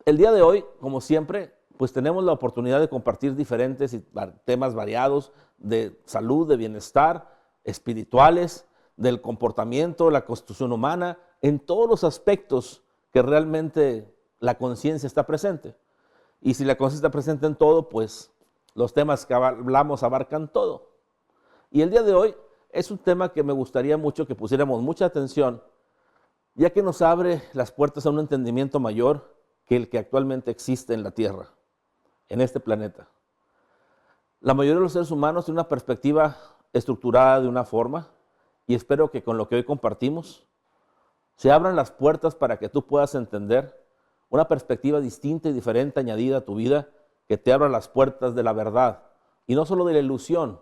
El día de hoy, como siempre, pues tenemos la oportunidad de compartir diferentes temas variados de salud, de bienestar, espirituales, del comportamiento, la constitución humana, en todos los aspectos que realmente la conciencia está presente. Y si la conciencia está presente en todo, pues los temas que hablamos abarcan todo. Y el día de hoy es un tema que me gustaría mucho que pusiéramos mucha atención, ya que nos abre las puertas a un entendimiento mayor que el que actualmente existe en la Tierra, en este planeta. La mayoría de los seres humanos tiene una perspectiva estructurada de una forma, y espero que con lo que hoy compartimos se abran las puertas para que tú puedas entender una perspectiva distinta y diferente añadida a tu vida, que te abra las puertas de la verdad, y no solo de la ilusión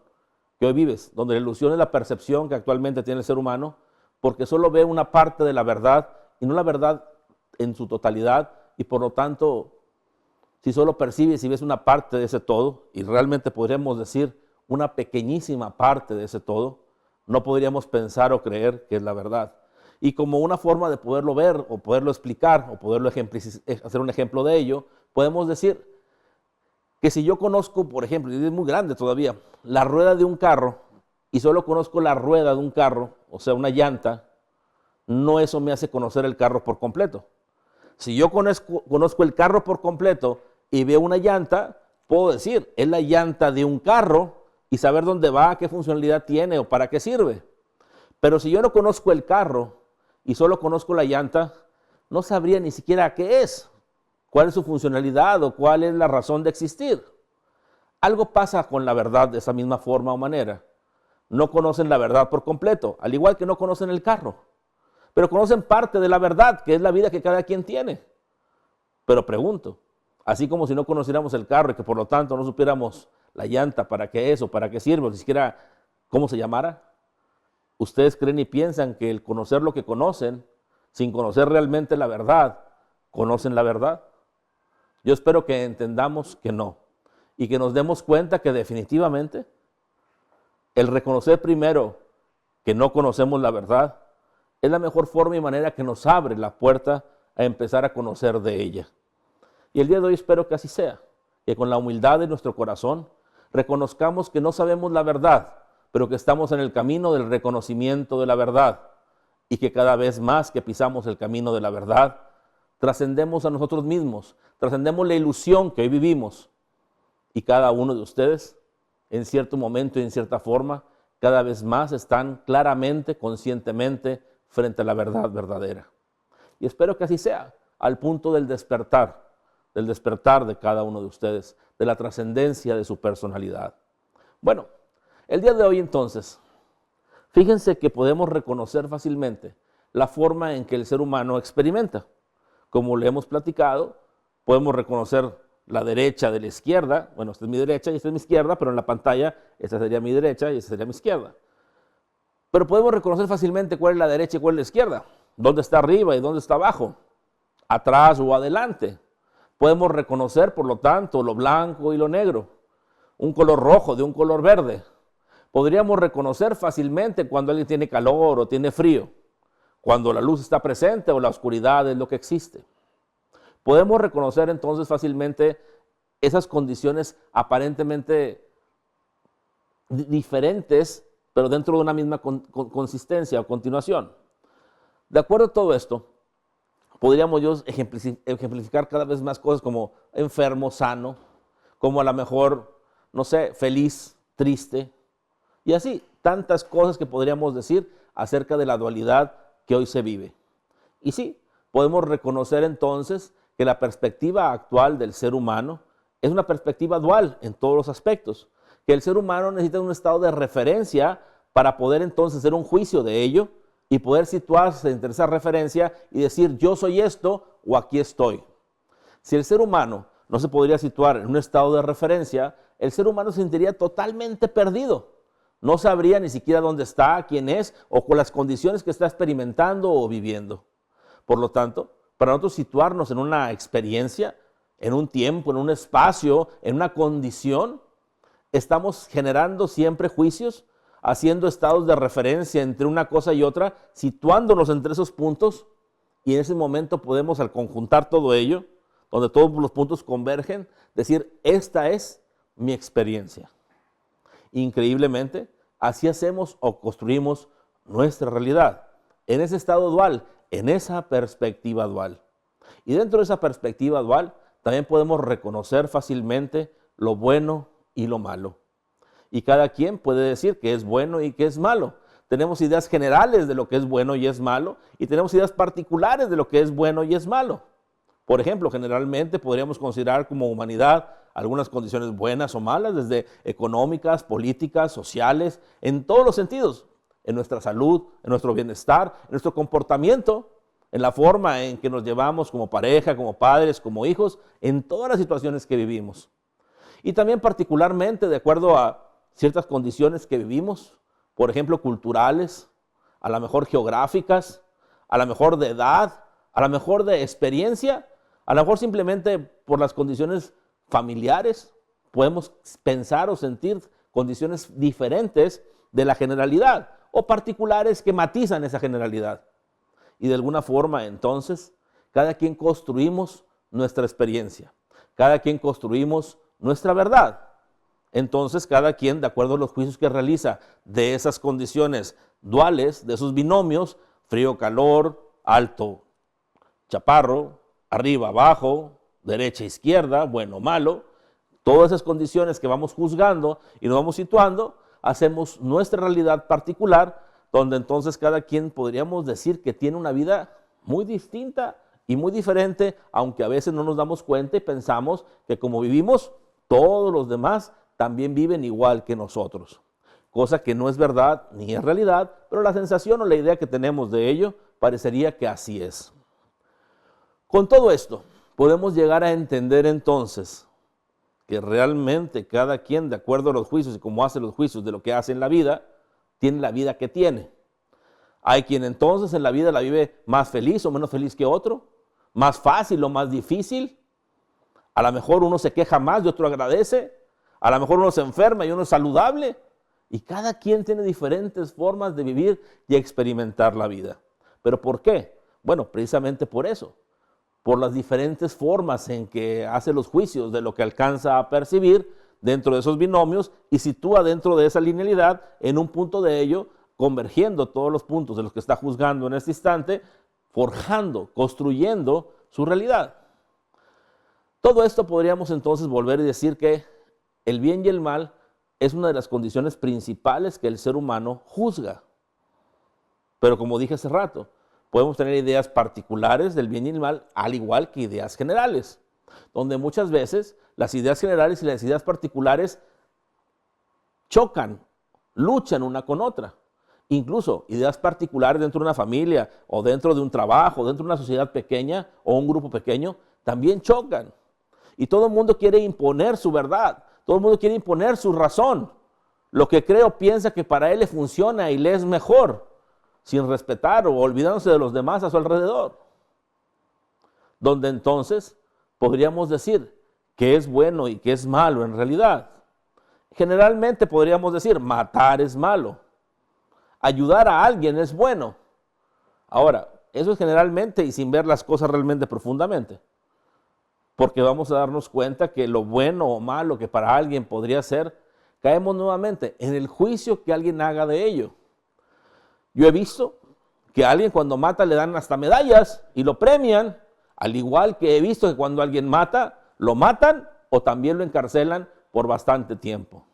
que hoy vives, donde la ilusión es la percepción que actualmente tiene el ser humano, porque solo ve una parte de la verdad y no la verdad en su totalidad, y por lo tanto, si solo percibes y ves una parte de ese todo, y realmente podríamos decir una pequeñísima parte de ese todo, no podríamos pensar o creer que es la verdad. Y como una forma de poderlo ver o poderlo explicar o poderlo hacer un ejemplo de ello, podemos decir que si yo conozco, por ejemplo, y es muy grande todavía, la rueda de un carro y solo conozco la rueda de un carro, o sea, una llanta, no eso me hace conocer el carro por completo. Si yo conozco el carro por completo y veo una llanta, puedo decir, es la llanta de un carro y saber dónde va, qué funcionalidad tiene o para qué sirve. Pero si yo no conozco el carro y solo conozco la llanta, no sabría ni siquiera qué es, cuál es su funcionalidad o cuál es la razón de existir. Algo pasa con la verdad de esa misma forma o manera. No conocen la verdad por completo, al igual que no conocen el carro. Pero conocen parte de la verdad, que es la vida que cada quien tiene. Pero pregunto, así como si no conociéramos el carro y que por lo tanto no supiéramos la llanta, para qué es o para qué sirve, o ni siquiera cómo se llamara, ¿ustedes creen y piensan que el conocer lo que conocen, sin conocer realmente la verdad, conocen la verdad? Yo espero que entendamos que no, y que nos demos cuenta que definitivamente el reconocer primero que no conocemos la verdad es la mejor forma y manera que nos abre la puerta a empezar a conocer de ella. Y el día de hoy espero que así sea, que con la humildad de nuestro corazón reconozcamos que no sabemos la verdad, pero que estamos en el camino del reconocimiento de la verdad, y que cada vez más que pisamos el camino de la verdad, trascendemos a nosotros mismos, trascendemos la ilusión que hoy vivimos, y cada uno de ustedes, en cierto momento y en cierta forma, cada vez más están claramente, conscientemente, frente a la verdad verdadera. Y espero que así sea, al punto del despertar de cada uno de ustedes, de la trascendencia de su personalidad. Bueno, el día de hoy entonces, fíjense que podemos reconocer fácilmente la forma en que el ser humano experimenta. Como le hemos platicado, podemos reconocer la derecha de la izquierda. Bueno, esta es mi derecha y esta es mi izquierda, pero en la pantalla esta sería mi derecha y esta sería mi izquierda. Pero podemos reconocer fácilmente cuál es la derecha y cuál es la izquierda, dónde está arriba y dónde está abajo, atrás o adelante. Podemos reconocer, por lo tanto, lo blanco y lo negro, un color rojo de un color verde. Podríamos reconocer fácilmente cuando alguien tiene calor o tiene frío, cuando la luz está presente o la oscuridad es lo que existe. Podemos reconocer entonces fácilmente esas condiciones aparentemente diferentes, pero dentro de una misma consistencia o continuación. De acuerdo a todo esto, podríamos yo ejemplificar cada vez más cosas como enfermo, sano, como a lo mejor, no sé, feliz, triste, y así, tantas cosas que podríamos decir acerca de la dualidad que hoy se vive. Y sí, podemos reconocer entonces que la perspectiva actual del ser humano es una perspectiva dual en todos los aspectos, que el ser humano necesita un estado de referencia para poder entonces hacer un juicio de ello y poder situarse entre esa referencia y decir yo soy esto o aquí estoy. Si el ser humano no se podría situar en un estado de referencia, el ser humano se sentiría totalmente perdido. No sabría ni siquiera dónde está, quién es o con las condiciones que está experimentando o viviendo. Por lo tanto, para nosotros situarnos en una experiencia, en un tiempo, en un espacio, en una condición, estamos generando siempre juicios, haciendo estados de referencia entre una cosa y otra, situándonos entre esos puntos, y en ese momento podemos, al conjuntar todo ello, donde todos los puntos convergen, decir, esta es mi experiencia. Increíblemente, así hacemos o construimos nuestra realidad, en ese estado dual, en esa perspectiva dual. Y dentro de esa perspectiva dual, también podemos reconocer fácilmente lo bueno y lo malo. Y cada quien puede decir que es bueno y que es malo. Tenemos ideas generales de lo que es bueno y es malo, y tenemos ideas particulares de lo que es bueno y es malo. Por ejemplo, generalmente podríamos considerar como humanidad algunas condiciones buenas o malas, desde económicas, políticas, sociales, en todos los sentidos, en nuestra salud, en nuestro bienestar, en nuestro comportamiento, en la forma en que nos llevamos como pareja, como padres, como hijos, en todas las situaciones que vivimos. Y también particularmente de acuerdo a ciertas condiciones que vivimos, por ejemplo, culturales, a lo mejor geográficas, a lo mejor de edad, a lo mejor de experiencia, a lo mejor simplemente por las condiciones familiares, podemos pensar o sentir condiciones diferentes de la generalidad o particulares que matizan esa generalidad. Y de alguna forma, entonces, cada quien construimos nuestra experiencia, cada quien construimos nuestra verdad. Entonces, cada quien, de acuerdo a los juicios que realiza de esas condiciones duales, de esos binomios, frío-calor, alto-chaparro, arriba-abajo, derecha-izquierda, bueno-malo, todas esas condiciones que vamos juzgando y nos vamos situando, hacemos nuestra realidad particular, donde entonces cada quien podríamos decir que tiene una vida muy distinta y muy diferente, aunque a veces no nos damos cuenta y pensamos que como vivimos, todos los demás también viven igual que nosotros. Cosa que no es verdad ni es realidad, pero la sensación o la idea que tenemos de ello parecería que así es. Con todo esto, podemos llegar a entender entonces que realmente cada quien, de acuerdo a los juicios y cómo hace los juicios de lo que hace en la vida, tiene la vida que tiene. Hay quien entonces en la vida la vive más feliz o menos feliz que otro, más fácil o más difícil. A lo mejor uno se queja más y otro agradece. A lo mejor uno se enferma y uno es saludable. Y cada quien tiene diferentes formas de vivir y experimentar la vida. ¿Pero por qué? Bueno, precisamente por eso. Por las diferentes formas en que hace los juicios de lo que alcanza a percibir dentro de esos binomios y sitúa dentro de esa linealidad en un punto de ello, convergiendo todos los puntos de los que está juzgando en este instante, forjando, construyendo su realidad. Todo esto podríamos entonces volver y decir que el bien y el mal es una de las condiciones principales que el ser humano juzga. Pero como dije hace rato, podemos tener ideas particulares del bien y el mal, al igual que ideas generales, donde muchas veces las ideas generales y las ideas particulares chocan, luchan una con otra. Incluso ideas particulares dentro de una familia o dentro de un trabajo, dentro de una sociedad pequeña o un grupo pequeño, también chocan. Y todo el mundo quiere imponer su verdad, todo el mundo quiere imponer su razón. Lo que cree o piensa que para él le funciona y le es mejor, sin respetar o olvidándose de los demás a su alrededor. Donde entonces podríamos decir que es bueno y que es malo en realidad. Generalmente podríamos decir matar es malo, ayudar a alguien es bueno. Ahora, eso es generalmente y sin ver las cosas realmente profundamente. Porque vamos a darnos cuenta que lo bueno o malo que para alguien podría ser, caemos nuevamente en el juicio que alguien haga de ello. Yo he visto que a alguien cuando mata le dan hasta medallas y lo premian, al igual que he visto que cuando alguien mata, lo matan o también lo encarcelan por bastante tiempo.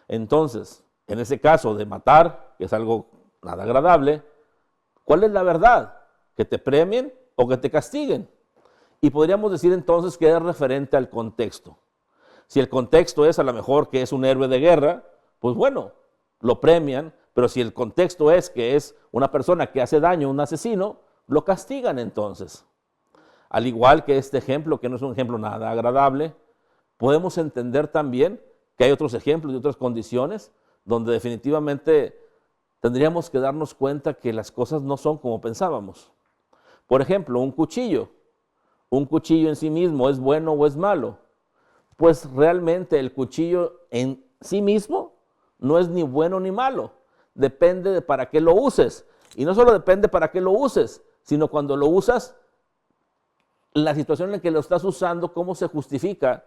Entonces, en ese caso de matar, que es algo nada agradable, ¿cuál es la verdad? ¿Que te premien o que te castiguen? Y podríamos decir entonces que es referente al contexto. Si el contexto es a lo mejor que es un héroe de guerra, pues bueno, lo premian, pero si el contexto es que es una persona que hace daño, un asesino, lo castigan entonces. Al igual que este ejemplo, que no es un ejemplo nada agradable, podemos entender también que hay otros ejemplos y otras condiciones donde definitivamente tendríamos que darnos cuenta que las cosas no son como pensábamos. Por ejemplo, un cuchillo. ¿Un cuchillo en sí mismo es bueno o es malo? Pues realmente el cuchillo en sí mismo no es ni bueno ni malo. Depende de para qué lo uses. Y no solo depende para qué lo uses, sino cuando lo usas, la situación en la que lo estás usando, cómo se justifica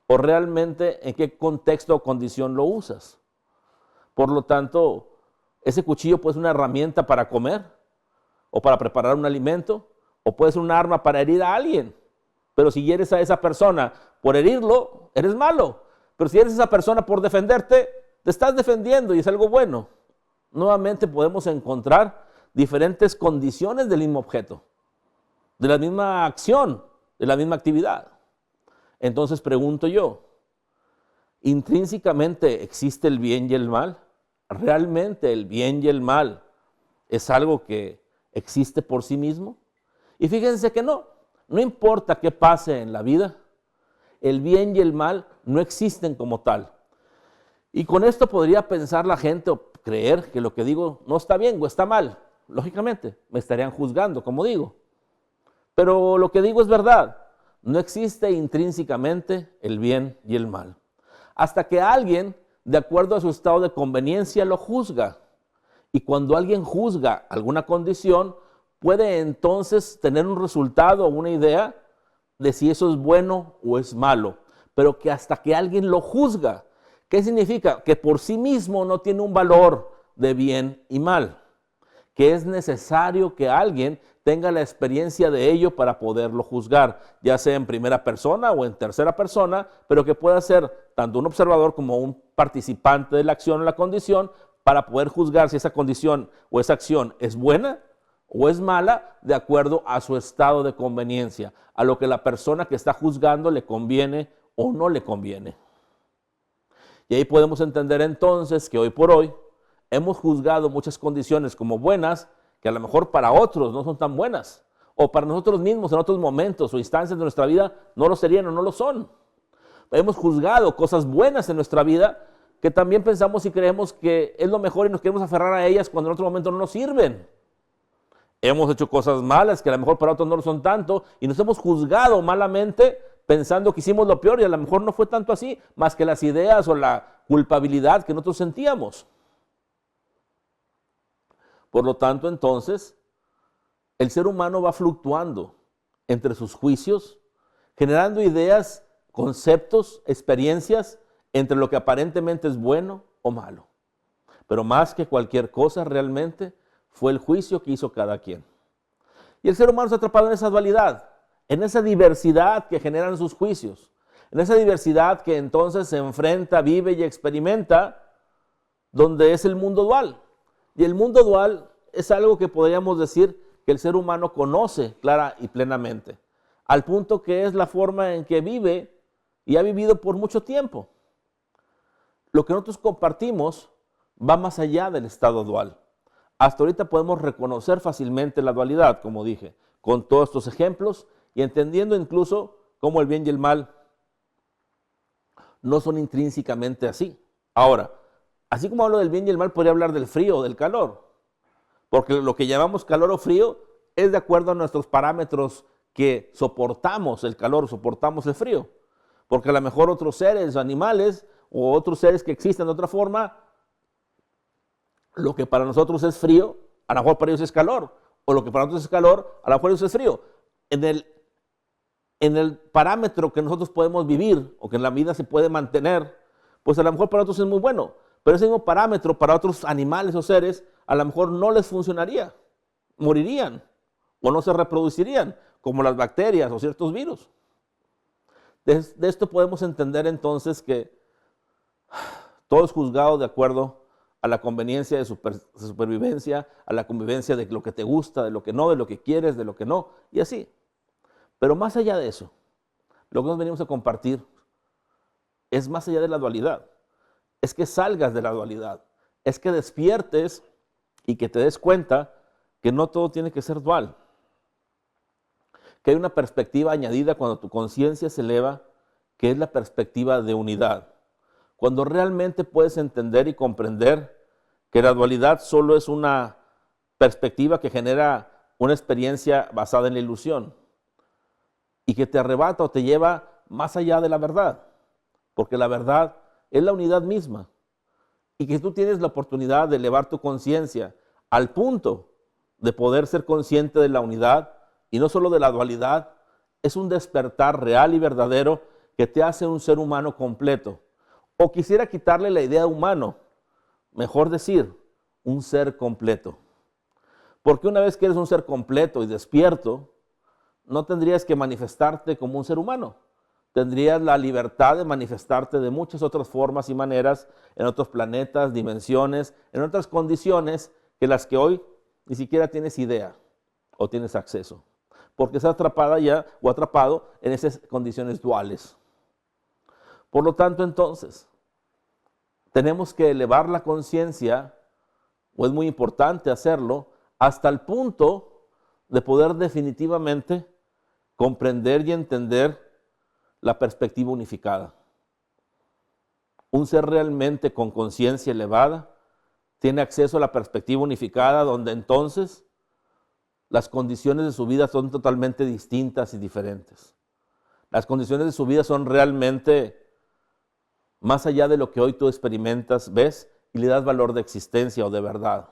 o realmente en qué contexto o condición lo usas. Por lo tanto, ese cuchillo puede ser una herramienta para comer o para preparar un alimento o puede ser un arma para herir a alguien. Pero si hieres a esa persona por herirlo, eres malo. Pero si eres esa persona por defenderte, te estás defendiendo y es algo bueno. Nuevamente podemos encontrar diferentes condiciones del mismo objeto, de la misma acción, de la misma actividad. Entonces pregunto yo, ¿intrínsecamente existe el bien y el mal? ¿Realmente el bien y el mal es algo que existe por sí mismo? Y fíjense que no importa qué pase en la vida, el bien y el mal no existen como tal. Y con esto podría pensar la gente o creer que lo que digo no está bien o está mal. Lógicamente, me estarían juzgando, como digo. Pero lo que digo es verdad. No existe intrínsecamente el bien y el mal. Hasta que alguien, de acuerdo a su estado de conveniencia, lo juzga. Y cuando alguien juzga alguna condición, puede entonces tener un resultado o una idea de si eso es bueno o es malo. Pero que hasta que alguien lo juzga, ¿qué significa? Que por sí mismo no tiene un valor de bien y mal. Que es necesario que alguien tenga la experiencia de ello para poderlo juzgar, ya sea en primera persona o en tercera persona, pero que pueda ser tanto un observador como un participante de la acción o la condición para poder juzgar si esa condición o esa acción es buena o es mala de acuerdo a su estado de conveniencia, a lo que la persona que está juzgando le conviene o no le conviene. Y ahí podemos entender entonces que hoy por hoy hemos juzgado muchas condiciones como buenas que a lo mejor para otros no son tan buenas, o para nosotros mismos en otros momentos o instancias de nuestra vida no lo serían o no lo son. Hemos juzgado cosas buenas en nuestra vida que también pensamos y creemos que es lo mejor y nos queremos aferrar a ellas cuando en otro momento no nos sirven. Hemos hecho cosas malas que a lo mejor para otros no lo son tanto y nos hemos juzgado malamente pensando que hicimos lo peor y a lo mejor no fue tanto así, más que las ideas o la culpabilidad que nosotros sentíamos. Por lo tanto, entonces, el ser humano va fluctuando entre sus juicios, generando ideas, conceptos, experiencias entre lo que aparentemente es bueno o malo. Pero más que cualquier cosa, realmente fue el juicio que hizo cada quien. Y el ser humano se ha atrapado en esa dualidad, en esa diversidad que generan sus juicios, en esa diversidad que entonces se enfrenta, vive y experimenta, donde es el mundo dual. Y el mundo dual es algo que podríamos decir que el ser humano conoce clara y plenamente, al punto que es la forma en que vive y ha vivido por mucho tiempo. Lo que nosotros compartimos va más allá del estado dual. Hasta ahorita podemos reconocer fácilmente la dualidad, como dije, con todos estos ejemplos y entendiendo incluso cómo el bien y el mal no son intrínsecamente así. Ahora, así como hablo del bien y el mal, podría hablar del frío o del calor, porque lo que llamamos calor o frío es de acuerdo a nuestros parámetros que soportamos el calor, soportamos el frío, porque a lo mejor otros seres, animales o otros seres que existen de otra forma, lo que para nosotros es frío, a lo mejor para ellos es calor, o lo que para nosotros es calor, a lo mejor para ellos es frío. En el parámetro que nosotros podemos vivir o que en la vida se puede mantener, pues a lo mejor para otros es muy bueno, pero ese mismo parámetro para otros animales o seres a lo mejor no les funcionaría, morirían o no se reproducirían, como las bacterias o ciertos virus. De esto podemos entender entonces que todo es juzgado de acuerdo a la conveniencia de supervivencia, a la convivencia de lo que te gusta, de lo que no, de lo que quieres, de lo que no, y así. Pero más allá de eso, lo que nos venimos a compartir es más allá de la dualidad. Es que salgas de la dualidad, es que despiertes y que te des cuenta que no todo tiene que ser dual. Que hay una perspectiva añadida cuando tu conciencia se eleva, que es la perspectiva de unidad. Cuando realmente puedes entender y comprender que la dualidad solo es una perspectiva que genera una experiencia basada en la ilusión y que te arrebata o te lleva más allá de la verdad, porque la verdad es la unidad misma y que tú tienes la oportunidad de elevar tu conciencia al punto de poder ser consciente de la unidad y no solo de la dualidad es un despertar real y verdadero que te hace un ser humano completo. O quisiera quitarle la idea de humano, mejor decir, un ser completo. Porque una vez que eres un ser completo y despierto, no tendrías que manifestarte como un ser humano. Tendrías la libertad de manifestarte de muchas otras formas y maneras, en otros planetas, dimensiones, en otras condiciones que las que hoy ni siquiera tienes idea o tienes acceso. Porque estás atrapada ya o atrapado en esas condiciones duales. Por lo tanto, entonces, tenemos que elevar la conciencia, o es muy importante hacerlo, hasta el punto de poder definitivamente comprender y entender la perspectiva unificada. Un ser realmente con conciencia elevada tiene acceso a la perspectiva unificada, donde entonces las condiciones de su vida son totalmente distintas y diferentes. Las condiciones de su vida son realmente más allá de lo que hoy tú experimentas, ves y le das valor de existencia o de verdad.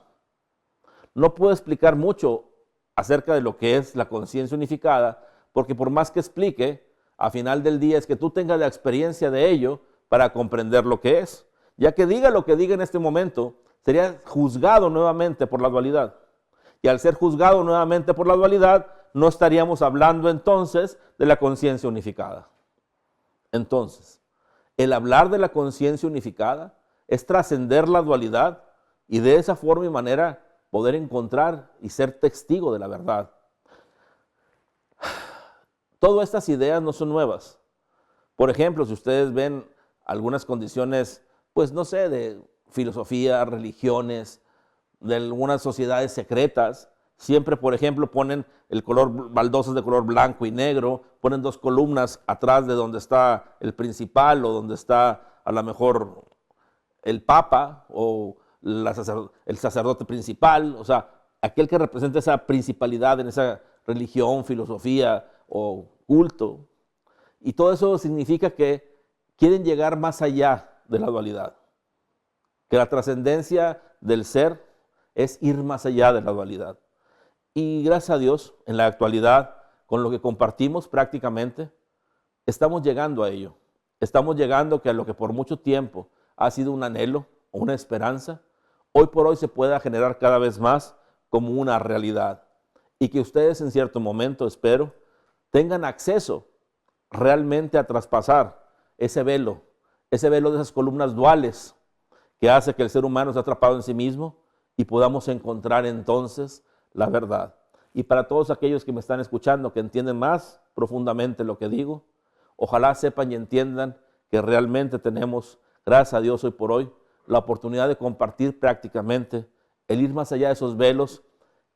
No puedo explicar mucho acerca de lo que es la conciencia unificada, porque por más que explique, a final del día es que tú tengas la experiencia de ello para comprender lo que es. Ya que diga lo que diga en este momento, sería juzgado nuevamente por la dualidad. Y al ser juzgado nuevamente por la dualidad, no estaríamos hablando entonces de la conciencia unificada. Entonces, el hablar de la conciencia unificada es trascender la dualidad y de esa forma y manera poder encontrar y ser testigo de la verdad. Todas estas ideas no son nuevas. Por ejemplo, si ustedes ven algunas condiciones, pues no sé, de filosofía, religiones, de algunas sociedades secretas, siempre, por ejemplo, ponen el color, baldosas de color blanco y negro, ponen dos columnas atrás de donde está el principal o donde está a lo mejor el papa o el sacerdote principal, o sea, aquel que representa esa principalidad en esa religión, filosofía o culto. Y todo eso significa que quieren llegar más allá de la dualidad, que la trascendencia del ser es ir más allá de la dualidad. Y gracias a Dios, en la actualidad, con lo que compartimos prácticamente, estamos llegando a ello. Estamos llegando a lo que por mucho tiempo ha sido un anhelo o una esperanza, hoy por hoy se pueda generar cada vez más como una realidad. Y que ustedes en cierto momento, espero, tengan acceso realmente a traspasar ese velo de esas columnas duales que hace que el ser humano esté atrapado en sí mismo y podamos encontrar entonces la verdad. Y para todos aquellos que me están escuchando, que entienden más profundamente lo que digo, ojalá sepan y entiendan que realmente tenemos, gracias a Dios hoy por hoy, la oportunidad de compartir prácticamente el ir más allá de esos velos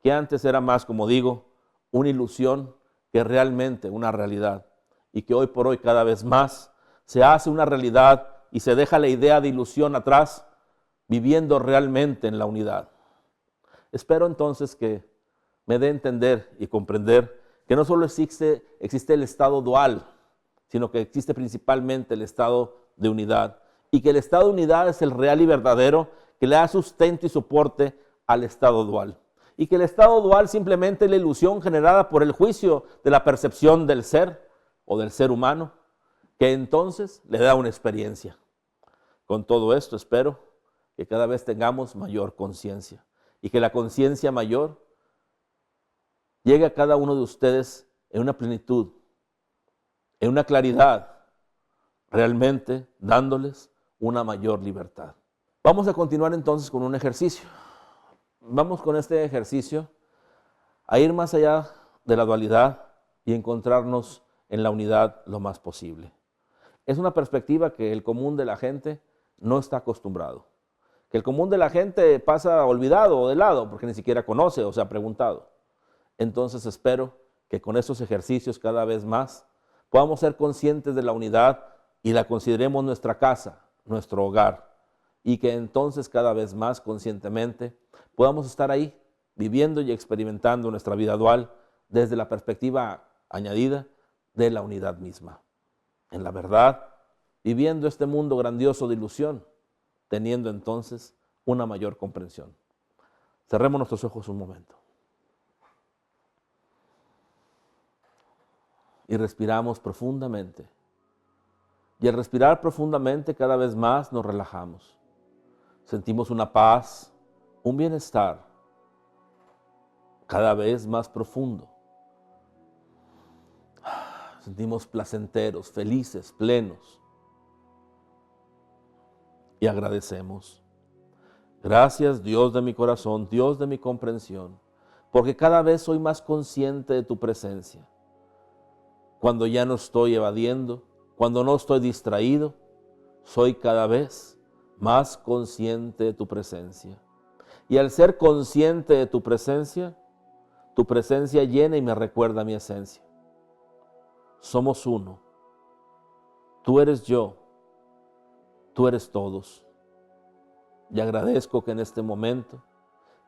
que antes era más, como digo, una ilusión que realmente una realidad. Y que hoy por hoy cada vez más se hace una realidad y se deja la idea de ilusión atrás, viviendo realmente en la unidad. Espero entonces que me dé a entender y comprender que no solo existe el estado dual, sino que existe principalmente el estado de unidad. Y que el estado de unidad es el real y verdadero que le da sustento y soporte al estado dual. Y que el estado dual simplemente es la ilusión generada por el juicio de la percepción del ser o del ser humano, que entonces le da una experiencia. Con todo esto espero que cada vez tengamos mayor conciencia y que la conciencia mayor llegue a cada uno de ustedes en una plenitud, en una claridad, realmente dándoles una mayor libertad. Vamos a continuar entonces con un ejercicio. Vamos con este ejercicio a ir más allá de la dualidad y encontrarnos en la unidad lo más posible. Es una perspectiva que el común de la gente no está acostumbrado. Que el común de la gente pasa olvidado o de lado porque ni siquiera conoce o se ha preguntado. Entonces espero que con estos ejercicios cada vez más podamos ser conscientes de la unidad y la consideremos nuestra casa, nuestro hogar. Y que entonces cada vez más conscientemente podamos estar ahí viviendo y experimentando nuestra vida dual desde la perspectiva añadida de la unidad misma. En la verdad, viviendo este mundo grandioso de ilusión, teniendo entonces una mayor comprensión. Cerremos nuestros ojos un momento. y respiramos profundamente. Y al respirar profundamente cada vez más nos relajamos. Sentimos una paz, un bienestar cada vez más profundo. Sentimos placenteros, felices, plenos. Y agradecemos. Gracias, Dios de mi corazón, Dios de mi comprensión, porque cada vez soy más consciente de tu presencia. Cuando ya no estoy evadiendo, cuando no estoy distraído, soy cada vez más consciente de tu presencia. Y al ser consciente de tu presencia llena y me recuerda mi esencia. Somos uno. Tú eres yo, tú eres todos. Y agradezco que en este momento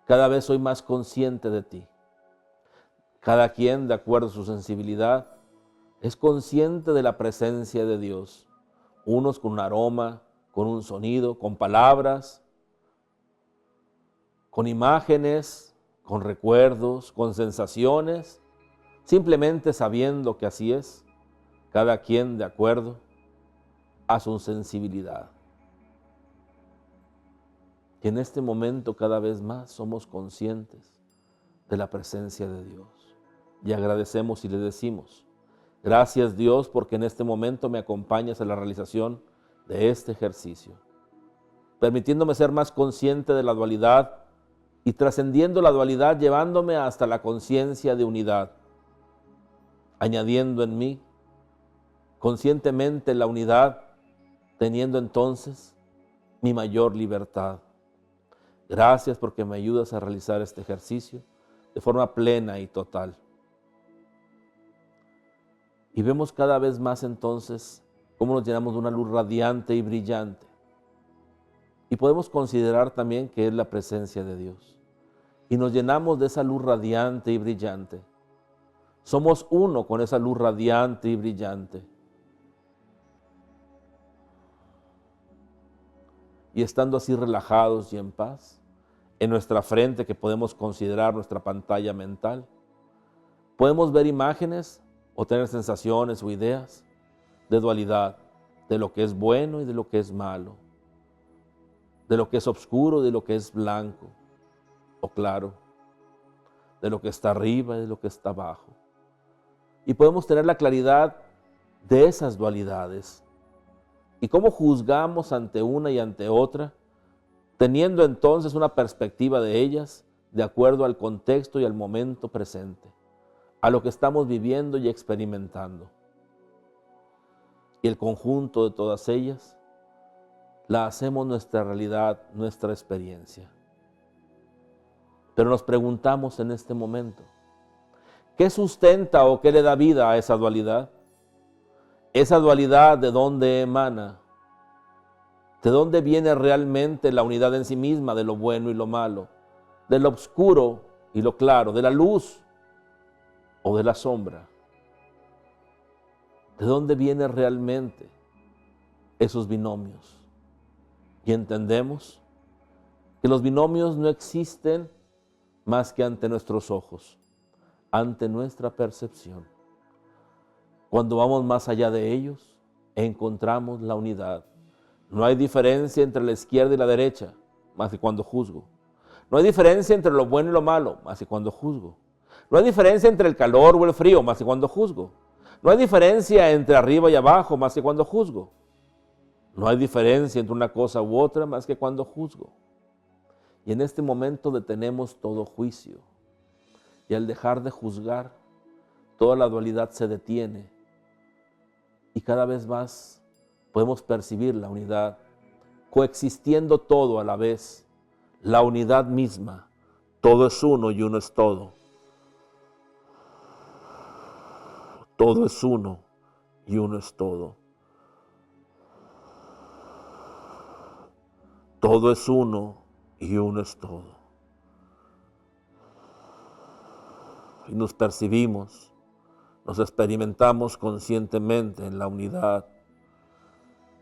cada vez soy más consciente de ti. Cada quien, de acuerdo a su sensibilidad, es consciente de la presencia de Dios. Unos con un aroma, con un sonido, con palabras, con imágenes, con recuerdos, con sensaciones, simplemente sabiendo que así es, cada quien de acuerdo a su sensibilidad. Y en este momento cada vez más somos conscientes de la presencia de Dios. Y agradecemos y le decimos, gracias Dios porque en este momento me acompañas a la realización de este ejercicio, permitiéndome ser más consciente de la dualidad y trascendiendo la dualidad, llevándome hasta la conciencia de unidad, añadiendo en mí conscientemente la unidad, teniendo entonces mi mayor libertad. Gracias porque me ayudas a realizar este ejercicio de forma plena y total. Y vemos cada vez más entonces cómo nos llenamos de una luz radiante y brillante. Y podemos considerar también que es la presencia de Dios. Y nos llenamos de esa luz radiante y brillante. Somos uno con esa luz radiante y brillante. Y estando así relajados y en paz, en nuestra frente que podemos considerar nuestra pantalla mental, podemos ver imágenes o tener sensaciones o ideas de dualidad, de lo que es bueno y de lo que es malo, de lo que es oscuro y de lo que es blanco o claro, de lo que está arriba y de lo que está abajo. Y podemos tener la claridad de esas dualidades y cómo juzgamos ante una y ante otra, teniendo entonces una perspectiva de ellas de acuerdo al contexto y al momento presente, a lo que estamos viviendo y experimentando. Y el conjunto de todas ellas la hacemos nuestra realidad, nuestra experiencia. Pero nos preguntamos en este momento, ¿qué sustenta o qué le da vida a esa dualidad? Esa dualidad, ¿de dónde emana? ¿De dónde viene realmente la unidad en sí misma de lo bueno y lo malo? De lo oscuro y lo claro, de la luz o de la sombra. ¿De dónde vienen realmente esos binomios? Y entendemos que los binomios no existen más que ante nuestros ojos, ante nuestra percepción. Cuando vamos más allá de ellos, encontramos la unidad. No hay diferencia entre la izquierda y la derecha, más que cuando juzgo. No hay diferencia entre lo bueno y lo malo, más que cuando juzgo. No hay diferencia entre el calor o el frío, más que cuando juzgo. No hay diferencia entre arriba y abajo, más que cuando juzgo. No hay diferencia entre una cosa u otra, más que cuando juzgo. Y en este momento detenemos todo juicio. Y al dejar de juzgar, toda la dualidad se detiene. Y cada vez más podemos percibir la unidad, coexistiendo todo a la vez, la unidad misma. Todo es uno y uno es todo. Todo es uno y uno es todo. Todo es uno y uno es todo. Y nos percibimos, nos experimentamos conscientemente en la unidad.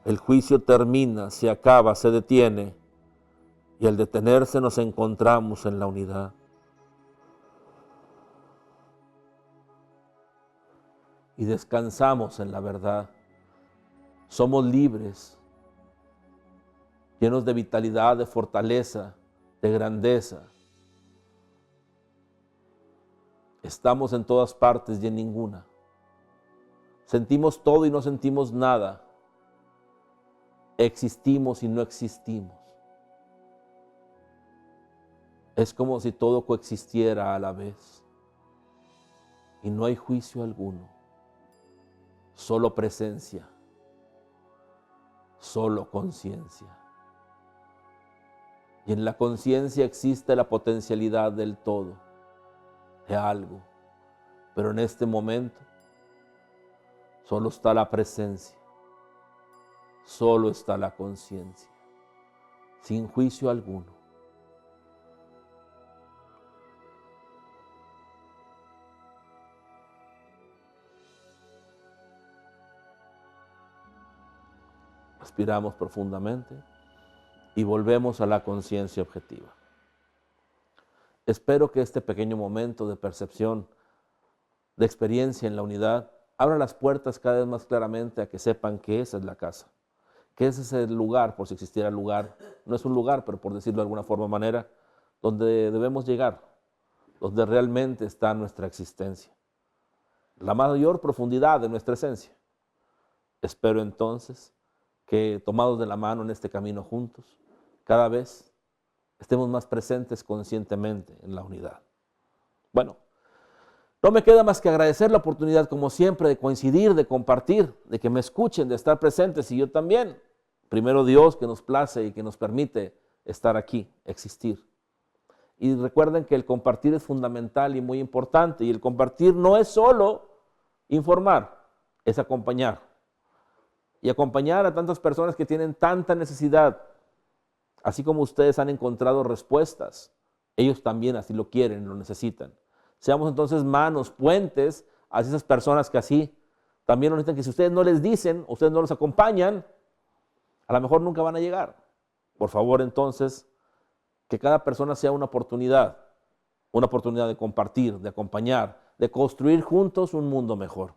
El juicio termina, se acaba, se detiene, y al detenerse nos encontramos en la unidad. y descansamos en la verdad. Somos libres, llenos de vitalidad, de fortaleza, de grandeza. Estamos en todas partes y en ninguna. Sentimos todo y no sentimos nada. Existimos y no existimos. Es como si todo coexistiera a la vez. Y no hay juicio alguno. Solo presencia. Solo conciencia. Y en la conciencia existe la potencialidad del todo, de algo. Pero en este momento solo está la presencia. Solo está la conciencia. Sin juicio alguno. Respiramos profundamente y volvemos a la conciencia objetiva. Espero que este pequeño momento de percepción, de experiencia en la unidad, abra las puertas cada vez más claramente a que sepan que esa es la casa, que ese es el lugar, por si existiera lugar, no es un lugar, pero por decirlo de alguna forma o manera, donde debemos llegar, donde realmente está nuestra existencia, la mayor profundidad de nuestra esencia. Espero entonces que tomados de la mano en este camino juntos, cada vez estemos más presentes conscientemente en la unidad. Bueno, no me queda más que agradecer la oportunidad, como siempre, de coincidir, de compartir, de que me escuchen, de estar presentes y yo también. Primero Dios, que nos place y que nos permite estar aquí, existir. Y recuerden que el compartir es fundamental y muy importante, y el compartir no es solo informar, es acompañar. Y acompañar a tantas personas que tienen tanta necesidad. Así como ustedes han encontrado respuestas, ellos también así lo quieren, lo necesitan. Seamos entonces manos, puentes a esas personas que así también lo necesitan, que si ustedes no les dicen, ustedes no los acompañan, a lo mejor nunca van a llegar. Por favor, entonces, que cada persona sea una oportunidad de compartir, de acompañar, de construir juntos un mundo mejor.